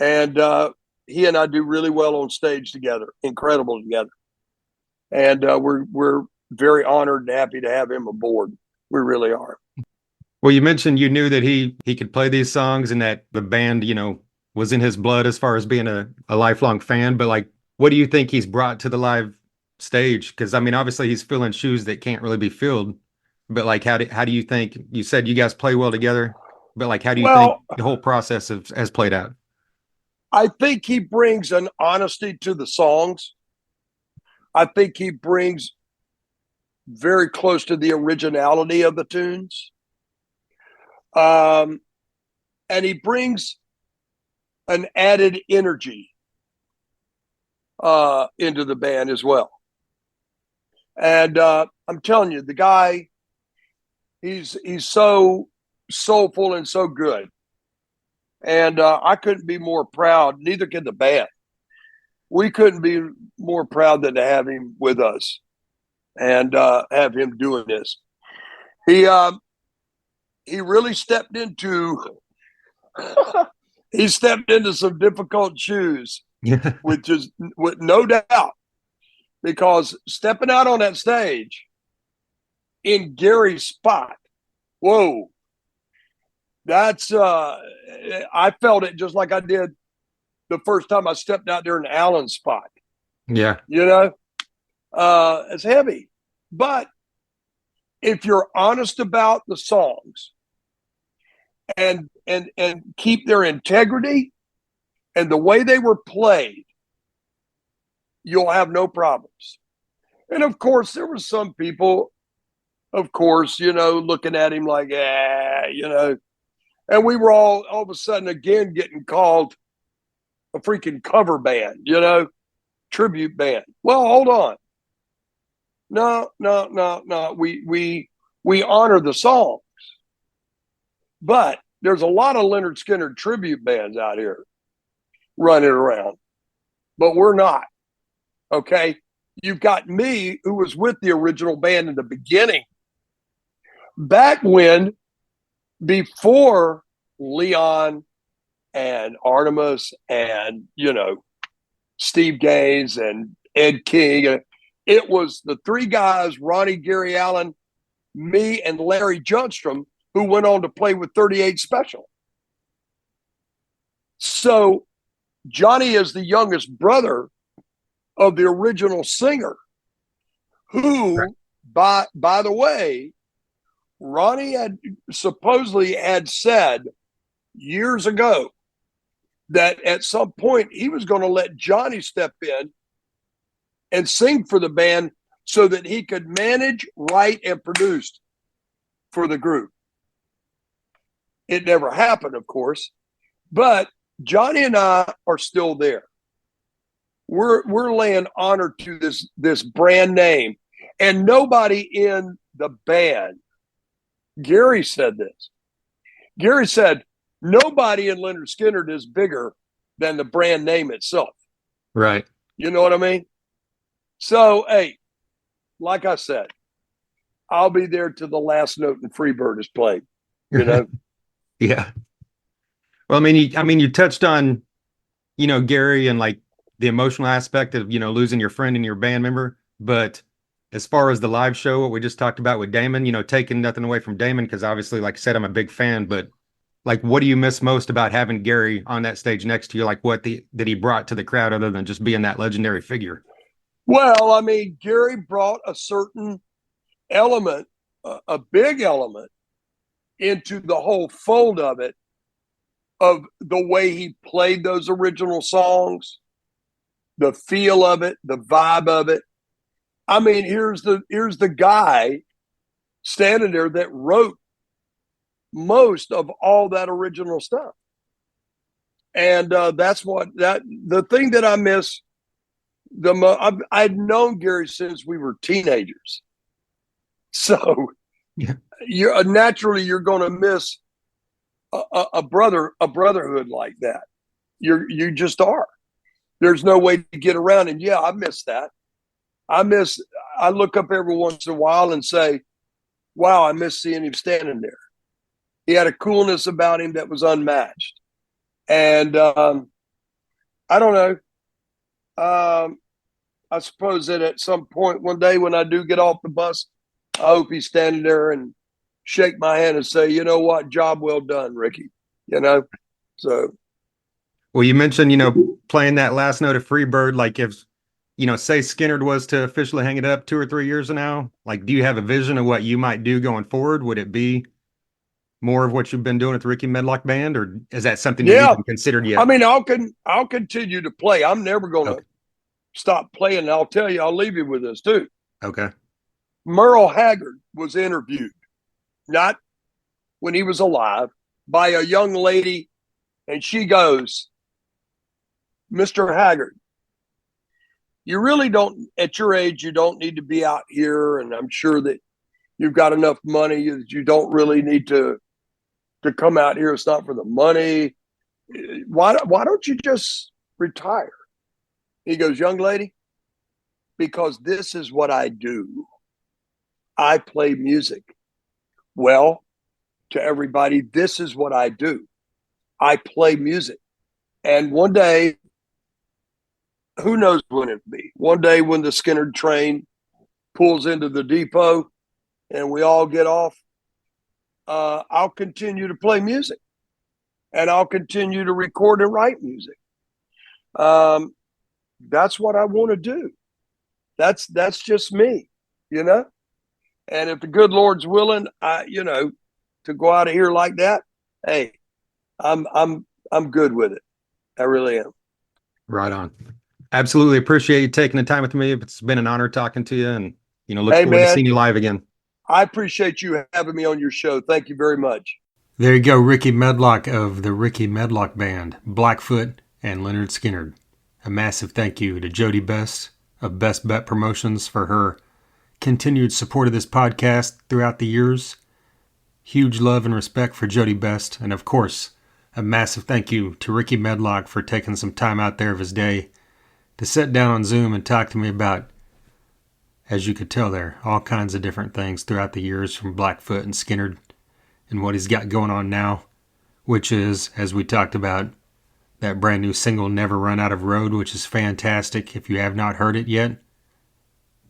[SPEAKER 1] And he and I do really well on stage together, incredible together. And we're very honored and happy to have him aboard. We really are.
[SPEAKER 2] Well, you mentioned you knew that he could play these songs and that the band, was in his blood as far as being a lifelong fan. But like, what do you think he's brought to the live stage? Because I mean, obviously he's filling shoes that can't really be filled. But like, how do you think? You said you guys play well together, but like, how do you think the whole process has played out?
[SPEAKER 1] I think he brings an honesty to the songs. I think he brings very close to the originality of the tunes. And he brings an added energy into the band as well. And I'm telling you, the guy, he's so soulful and so good. And I couldn't be more proud, neither can the band, we couldn't be more proud than to have him with us and have him doing this. He really stepped into he stepped into some difficult shoes,
[SPEAKER 2] Yeah.
[SPEAKER 1] with no doubt, because stepping out on that stage in Gary's spot, whoa, that's I felt it just like I did the first time I stepped out there in Alan's spot.
[SPEAKER 2] Yeah.
[SPEAKER 1] You know, it's heavy, but if you're honest about the songs and keep their integrity and the way they were played, you'll have no problems. And of course, there were some people, of course, looking at him like, and we were all of a sudden again getting called a freaking cover band, tribute band. Well, hold on. No. We honor the songs, but there's a lot of Lynyrd Skynyrd tribute bands out here running around, but we're not. Okay, you've got me, who was with the original band in the beginning, back when, before Leon and Artemis and Steve Gaines and Ed King. It was the three guys, Ronnie, Gary Allen, me, and Larry Johnstrom, who went on to play with 38 Special. So Johnny is the youngest brother of the original singer, who, right, by the way, Ronnie had supposedly had said years ago that at some point he was going to let Johnny step in and sing for the band so that he could manage, write, and produce for the group. It never happened, of course, but Johnny and I are still there. We're laying honor to this brand name, and nobody in the band. Gary said this. Gary said, nobody in Lynyrd Skynyrd is bigger than the brand name itself.
[SPEAKER 2] Right.
[SPEAKER 1] You know what I mean? So, hey, like I said, I'll be there till the last note in Freebird is played.
[SPEAKER 2] Yeah. Well, you touched on, Gary and like the emotional aspect of, losing your friend and your band member. But as far as the live show, what we just talked about with Damon, taking nothing away from Damon, because obviously, like I said, I'm a big fan, but like, what do you miss most about having Gary on that stage next to you? Like that he brought to the crowd other than just being that legendary figure?
[SPEAKER 1] Well, Gary brought a certain element, a big element, into the whole fold of it, of the way he played those original songs, the feel of it, the vibe of it. Here's the guy standing there that wrote most of all that original stuff. And that's the thing that I miss the most. I'd known Gary since we were teenagers. So
[SPEAKER 2] yeah,
[SPEAKER 1] you're going to miss a brotherhood like that. You just are. There's no way to get around. And yeah, I miss that. I look up every once in a while and say, wow, I miss seeing him standing there. He had a coolness about him that was unmatched. And I don't know. I suppose that at some point one day when I do get off the bus, I hope he's standing there and shake my hand and say, you know what, job well done, Rickey. So.
[SPEAKER 2] Well, you mentioned, playing that last note of Freebird, like if, say Skynyrd was to officially hang it up 2 or 3 years from now, like, do you have a vision of what you might do going forward? Would it be more of what you've been doing with the Rickey Medlocke band, or is that something you haven't considered yet?
[SPEAKER 1] I'll continue to play. I'm never going to stop playing. And I'll tell you, I'll leave you with this too.
[SPEAKER 2] Okay.
[SPEAKER 1] Merle Haggard was interviewed, not when he was alive, by a young lady, and she goes, Mr. Haggard, you really don't, at your age, you don't need to be out here, and I'm sure that you've got enough money that you don't really need to come out here. It's not for the money. Why don't you just retire? He goes, young lady, because this is what I do. I play music. Well, to everybody, this is what I do. I play music. And one day, who knows when it'll be? One day when the Skynyrd train pulls into the depot and we all get off, I'll continue to play music and I'll continue to record and write music. That's what I want to do. That's just me, you know. And if the good Lord's willing, to go out of here like that, hey, I'm good with it. I really am.
[SPEAKER 2] Right on. Absolutely appreciate you taking the time with me. It's been an honor talking to you, and look forward to seeing you live again.
[SPEAKER 1] I appreciate you having me on your show. Thank you very much.
[SPEAKER 2] There you go, Rickey Medlocke of the Rickey Medlocke Band, Blackfoot and Lynyrd Skynyrd. A massive thank you to Jody Best of Best Bet Promotions for her continued support of this podcast throughout the years. Huge love and respect for Jody Best, and of course, a massive thank you to Rickey Medlocke for taking some time out there of his day to sit down on Zoom and talk to me about, as you could tell there, all kinds of different things throughout the years from Blackfoot and Skynyrd and what he's got going on now, which is, as we talked about, that brand new single, Never Run Out of Road, which is fantastic. If you have not heard it yet,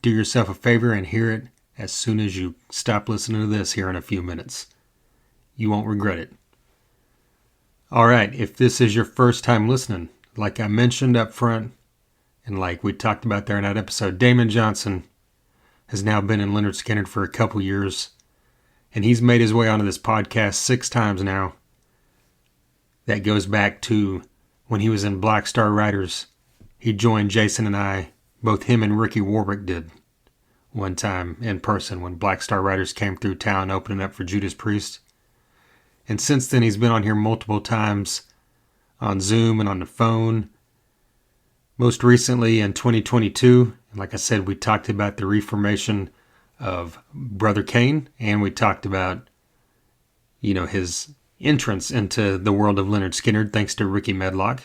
[SPEAKER 2] do yourself a favor and hear it as soon as you stop listening to this here in a few minutes. You won't regret it. All right, if this is your first time listening, like I mentioned up front, and like we talked about there in that episode, Damon Johnson has now been in Lynyrd Skynyrd for a couple years, and he's made his way onto this podcast 6 times now. That goes back to when he was in Black Star Riders. He joined Jason and I, both him and Ricky Warwick did, one time in person when Black Star Riders came through town opening up for Judas Priest. And since then, he's been on here multiple times on Zoom and on the phone. Most recently in 2022, like I said, we talked about the reformation of Brother Kane, and we talked about, his entrance into the world of Lynyrd Skynyrd thanks to Rickey Medlocke.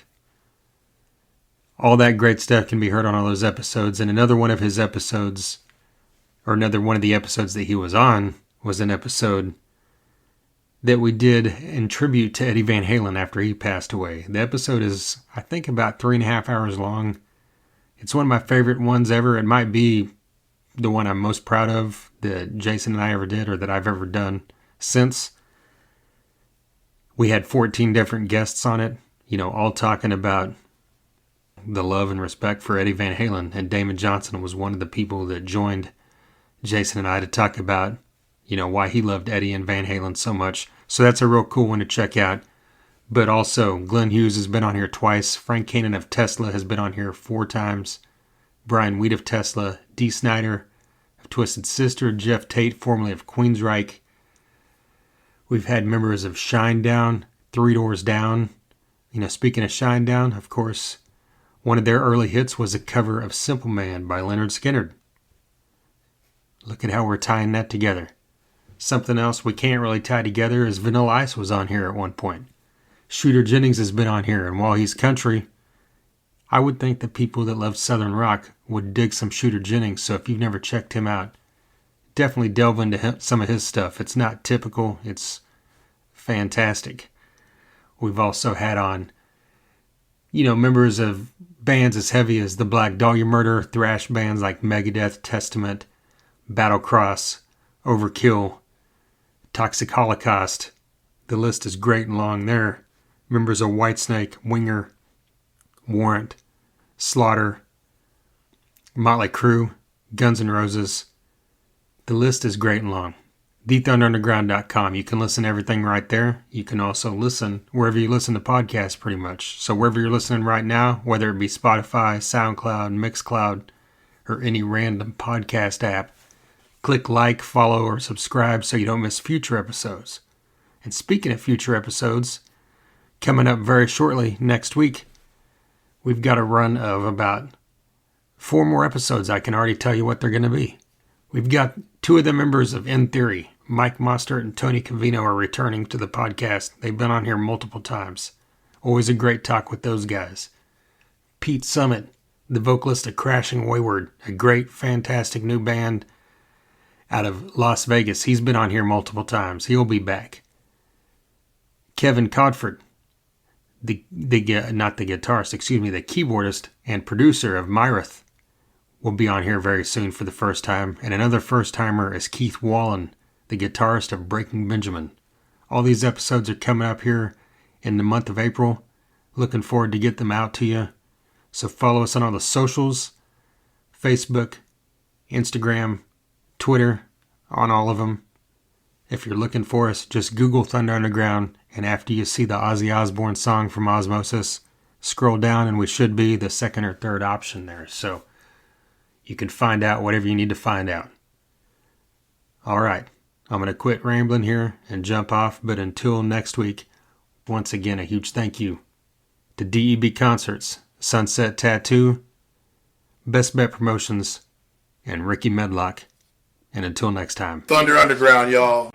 [SPEAKER 2] All that great stuff can be heard on all those episodes, and another one of his episodes, or another one of the episodes that he was on, was an episode that we did in tribute to Eddie Van Halen after he passed away. The episode is, I think, about 3.5 hours long. It's one of my favorite ones ever. It might be the one I'm most proud of that Jason and I ever did, or that I've ever done since. We had 14 different guests on it, all talking about the love and respect for Eddie Van Halen. And Damon Johnson was one of the people that joined Jason and I to talk about why he loved Eddie and Van Halen so much. So that's a real cool one to check out. But also, Glenn Hughes has been on here twice. Frank Kanan of Tesla has been on here 4 times. Brian Wheat of Tesla. Dee Snider of Twisted Sister. Jeff Tate, formerly of Queensryche. We've had members of Shinedown, Three Doors Down. Speaking of Shinedown, of course, one of their early hits was a cover of Simple Man by Lynyrd Skynyrd. Look at how we're tying that together. Something else we can't really tie together is Vanilla Ice was on here at one point. Shooter Jennings has been on here, and while he's country, I would think that people that love Southern rock would dig some Shooter Jennings, so if you've never checked him out, definitely delve into some of his stuff. It's not typical, it's fantastic. We've also had on, members of bands as heavy as the Black Dahlia Murder, thrash bands like Megadeth, Testament, Battlecross, Overkill, Toxic Holocaust. The list is great and long there. Members of Whitesnake, Winger, Warrant, Slaughter, Motley Crue, Guns N' Roses. The list is great and long. TheThunderUnderground.com. You can listen to everything right there. You can also listen wherever you listen to podcasts pretty much. So wherever you're listening right now, whether it be Spotify, SoundCloud, Mixcloud, or any random podcast app, click like, follow, or subscribe so you don't miss future episodes. And speaking of future episodes, coming up very shortly next week, we've got a run of about 4 more episodes. I can already tell you what they're going to be. We've got 2 of the members of In Theory, Mike Mostert and Tony Cavino, are returning to the podcast. They've been on here multiple times. Always a great talk with those guys. Pete Summit, the vocalist of Crashing Wayward, a great, fantastic new band out of Las Vegas. He's been on here multiple times. He'll be back. Kevin Codford, the keyboardist and producer of Myrith, will be on here very soon for the first time. And another first-timer is Keith Wallen, the guitarist of Breaking Benjamin. All these episodes are coming up here in the month of April. Looking forward to get them out to you. So follow us on all the socials, Facebook, Instagram, Twitter, on all of them. If you're looking for us, just Google Thunder Underground, and after you see the Ozzy Osbourne song from Osmosis, scroll down and we should be the second or third option there. So you can find out whatever you need to find out. All right, I'm going to quit rambling here and jump off, but until next week, once again, a huge thank you to DEB Concerts, Sunset Tattoo, Best Bet Promotions, and Rickey Medlocke. And until next time.
[SPEAKER 3] Thunder Underground, y'all.